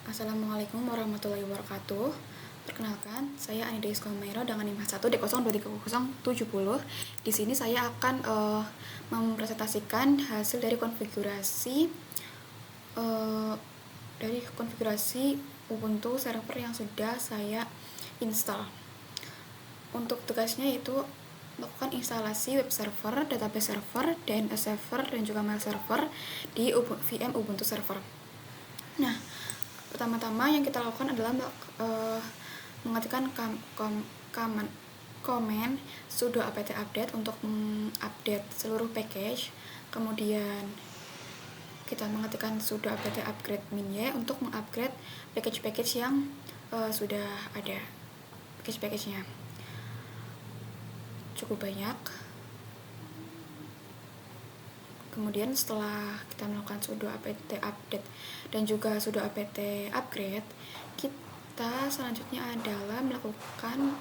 Assalamualaikum warahmatullahi wabarakatuh. Perkenalkan, saya Anida Iskomairo dengan NIM 1D023070. Di sini saya akan mempresentasikan hasil dari konfigurasi Ubuntu server yang sudah saya install. Untuk tugasnya yaitu melakukan instalasi web server, database server, DNS server, dan juga mail server di VM Ubuntu server. Nah, pertama-tama yang kita lakukan adalah mengetikkan komen sudo apt update untuk mengupdate seluruh package. Kemudian kita mengetikkan sudo apt upgrade min-y untuk mengupgrade package-package yang sudah ada. Package-packagenya cukup banyak. Kemudian setelah kita melakukan sudo apt update dan juga sudo apt upgrade, kita selanjutnya adalah melakukan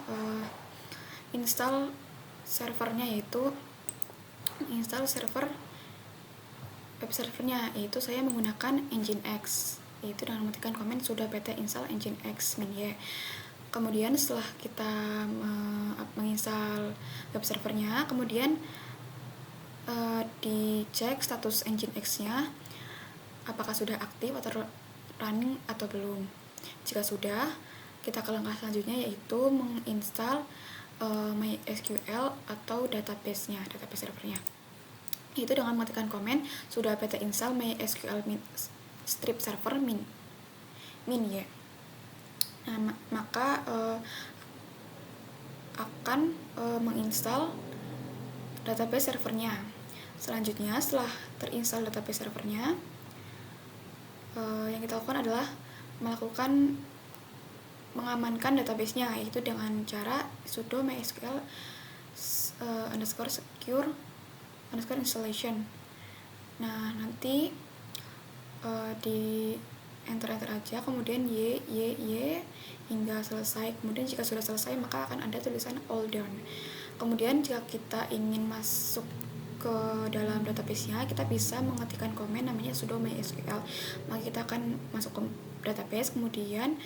install servernya, yaitu install server web servernya, yaitu saya menggunakan Nginx, yaitu dengan mengetikkan komen sudo apt install Nginx min-y. Kemudian setelah kita menginstal web servernya, kemudian dicek status Nginx-nya apakah sudah aktif atau running atau belum. Jika sudah, kita ke langkah selanjutnya, yaitu menginstal MySQL atau database servernya. Itu dengan mengetikkan komen sudah apt install MySQL strip server min-y. Nah, maka akan menginstal database servernya. Selanjutnya, setelah terinstall database servernya, yang kita lakukan adalah mengamankan databasenya, yaitu dengan cara sudo mysql _secure _installation. Nah, nanti di enter aja, kemudian y hingga selesai. Kemudian jika sudah selesai, maka akan ada tulisan all done. Kemudian jika kita ingin masuk ke dalam database-nya, kita bisa mengetikkan komen namanya sudo mysql. Maka kita akan masuk ke database. Kemudian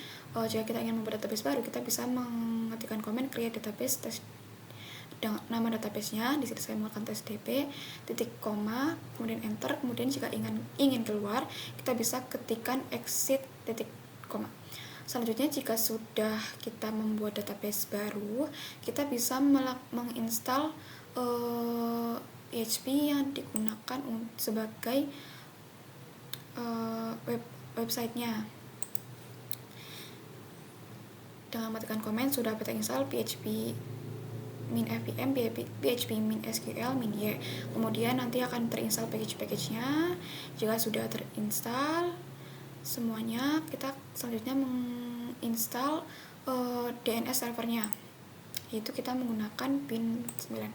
jika kita ingin membuat database baru, kita bisa mengetikkan komen create database test dengan nama database-nya. Di sini saya menggunakan testdb titik koma, kemudian enter. Kemudian jika ingin keluar, kita bisa ketikkan exit titik koma. Selanjutnya, jika sudah kita membuat database baru, kita bisa menginstal PHP yang digunakan sebagai websitenya. Dengan matikan komen sudah apt install PHP min fvm, PHP min SQL min-y. Kemudian nanti akan terinstall package-nya. Jika sudah terinstall semuanya, kita selanjutnya menginstal DNS servernya, yaitu kita menggunakan pin 9.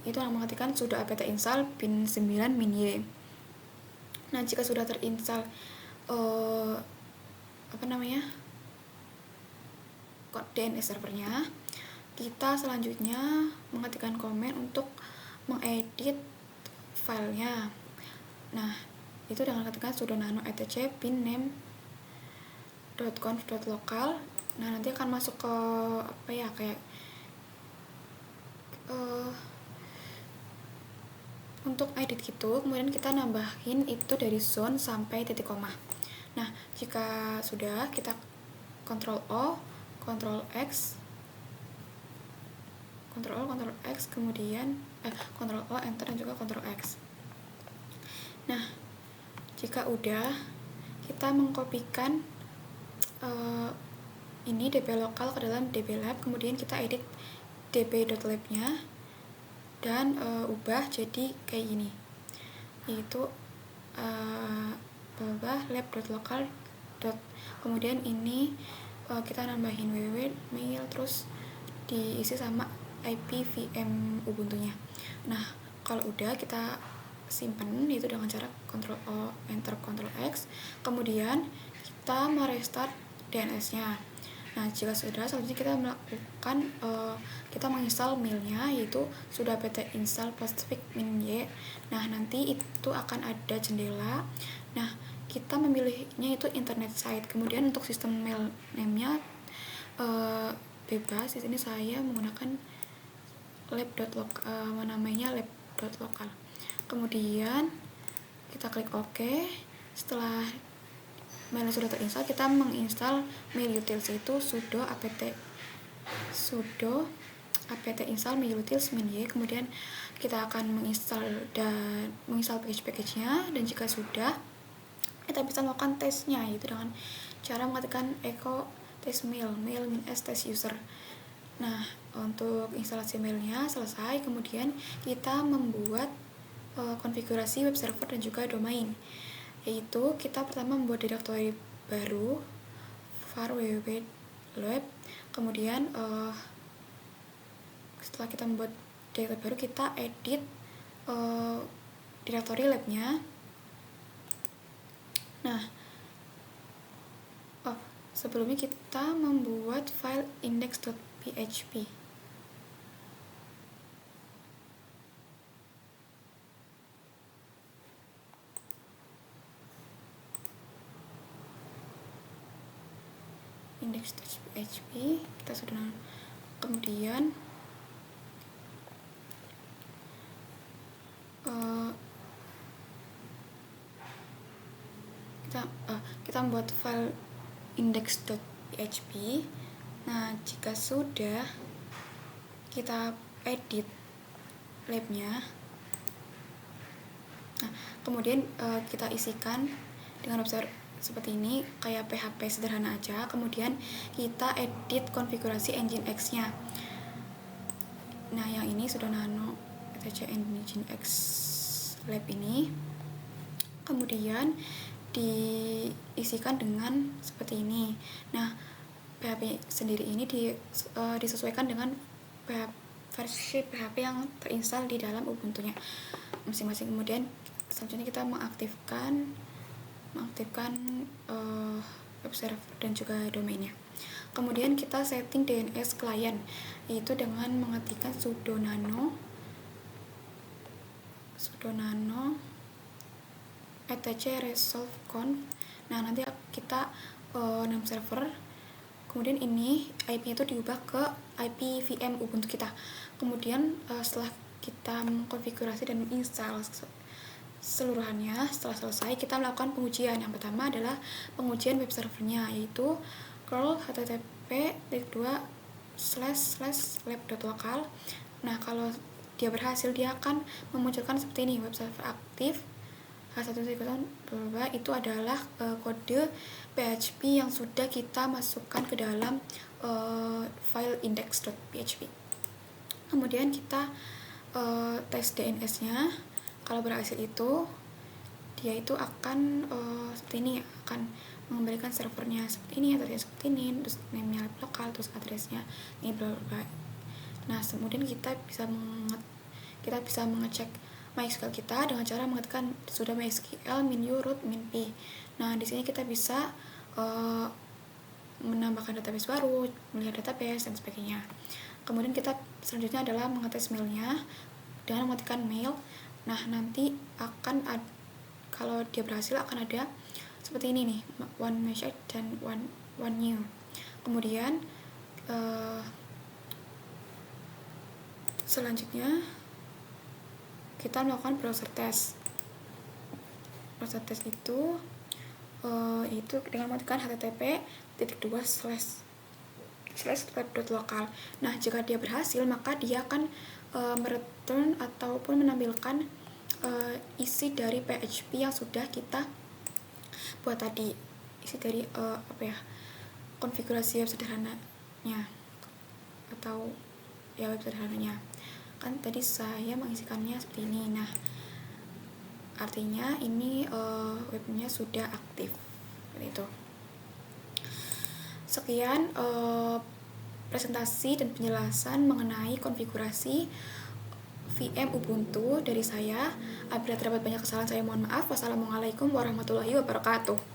Itu yang mengetikkan sudo apt install pin 9 min-y. Nah, jika sudah terinstall DNS servernya, kita selanjutnya mengetikkan komen untuk mengedit filenya. Nah, itu dengan ketikkan sudo nano etc pin name .conf.local. Nah, nanti akan masuk ke untuk edit gitu. Kemudian kita nambahin itu dari zone sampai titik koma. Nah, jika sudah, kita Ctrl O, Ctrl X, kemudian Ctrl O, enter, dan juga Ctrl X. Nah, jika udah, kita mengkopikan ini db lokal ke dalam db lab. Kemudian kita edit db.lab-nya dan ubah jadi kayak gini, yaitu lab.local. Kemudian ini kita nambahin www mail, terus diisi sama IP VM Ubuntu-nya. Nah, kalau udah, kita simpen itu dengan cara Ctrl O, enter, Ctrl X. Kemudian kita merestart DNS-nya. Nah, jika sudah, selanjutnya kita melakukan kita menginstal mailnya, yaitu sudah apt install postfix min-y. Nah, nanti itu akan ada jendela. Nah, kita memilihnya itu internet site. Kemudian untuk sistem mail name-nya bebas. Di sini saya menggunakan namanya lab.local. Kemudian kita klik OK. Setelah mail sudah terinstall, kita menginstal mail utils, yaitu sudo apt install mail utils -y. Kemudian kita akan menginstal package-nya, dan jika sudah, kita bisa melakukan tesnya, yaitu dengan cara mengetikkan echo test mail -s test user. Nah, untuk instalasi mailnya selesai, kemudian kita membuat konfigurasi web server dan juga domain, yaitu kita pertama membuat direktori baru var www.lab. Kemudian setelah kita membuat direktori baru, kita edit direktori labnya. Nah, sebelumnya kita membuat file index.php. Index.php kita sudah. Kemudian kita membuat file index.php. Nah, jika sudah, kita edit labnya. Nah, kemudian kita isikan dengan website seperti ini, kayak PHP sederhana aja. Kemudian kita edit konfigurasi Nginx-nya. Nah, yang ini sudah nano etc Nginx lab ini. Kemudian diisikan dengan seperti ini. Nah, PHP sendiri ini disesuaikan dengan versi PHP yang terinstall di dalam Ubuntu-nya masing-masing. Kemudian selanjutnya kita mengaktifkan web server dan juga domainnya. Kemudian kita setting DNS client, yaitu dengan mengetikkan sudo nano etc resolve conf. Nah, nanti kita name server, kemudian ini IP itu diubah ke IP VM Ubuntu kita. Kemudian setelah kita mengkonfigurasi dan menginstal seluruhannya, setelah selesai, kita melakukan pengujian. Yang pertama adalah pengujian web servernya, yaitu curl http://lab.local. Nah, kalau dia berhasil, dia akan memunculkan seperti ini, web server aktif H1 itu adalah kode PHP yang sudah kita masukkan ke dalam file index.php. Kemudian kita tes DNS-nya. Kalau berhasil, itu dia itu akan seperti ini, akan mengembalikan servernya seperti ini, atau seperti ini, terus name-nya lokal, terus address-nya ini bla bla. Nah, kemudian kita bisa mengecek MySQL kita dengan cara mengetikkan sudo MySQL -u root -p. Nah, di sini kita bisa menambahkan database baru, melihat database dan sebagainya. Kemudian kita selanjutnya adalah mengetes mailnya dengan mengetikkan mail. Nah, nanti kalau dia berhasil, akan ada seperti ini nih, one message dan one new. Kemudian selanjutnya kita melakukan browser test. Browser test itu dengan mengetikkan http://lab.local. Nah, jika dia berhasil, maka dia akan mereturn ataupun menampilkan isi dari PHP yang sudah kita buat tadi, isi dari konfigurasi web sederhananya atau web sederhananya. Kan tadi saya mengisikannya seperti ini. Nah, artinya ini webnya sudah aktif, seperti itu. Sekian presentasi dan penjelasan mengenai konfigurasi VM Ubuntu dari saya. Apabila terdapat banyak kesalahan, saya mohon maaf. Wassalamualaikum warahmatullahi wabarakatuh.